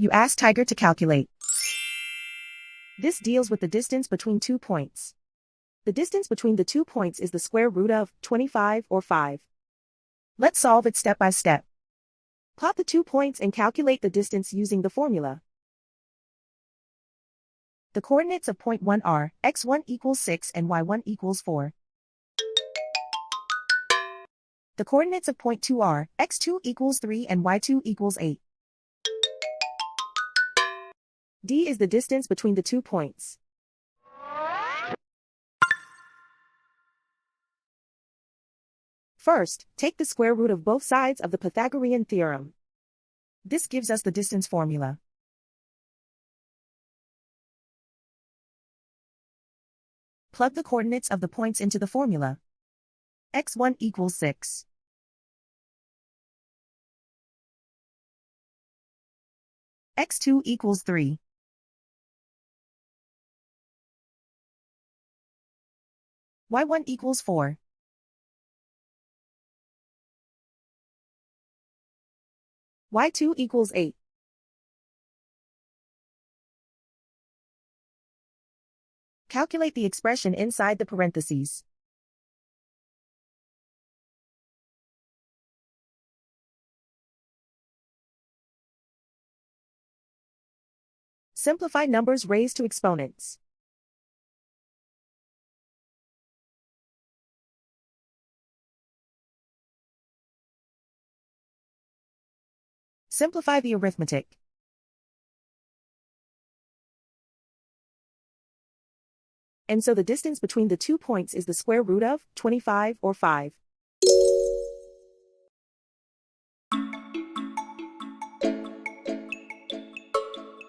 You ask Tiger to calculate. This deals with the distance between 2 points. The distance between the 2 points is the square root of 25 or 5. Let's solve it step by step. Plot the 2 points and calculate the distance using the formula. The coordinates of point 1 are x1 equals 6 and y1 equals 4. The coordinates of point 2 are x2 equals 3 and y2 equals 8. D is the distance between the 2 points. First, take the square root of both sides of the Pythagorean theorem. This gives us the distance formula. Plug the coordinates of the points into the formula. x1 equals 6. x2 equals 3. y1 equals 4. y2 equals 8. Calculate the expression inside the parentheses. Simplify numbers raised to exponents. Simplify the arithmetic. And so the distance between the 2 points is the square root of 25 or 5.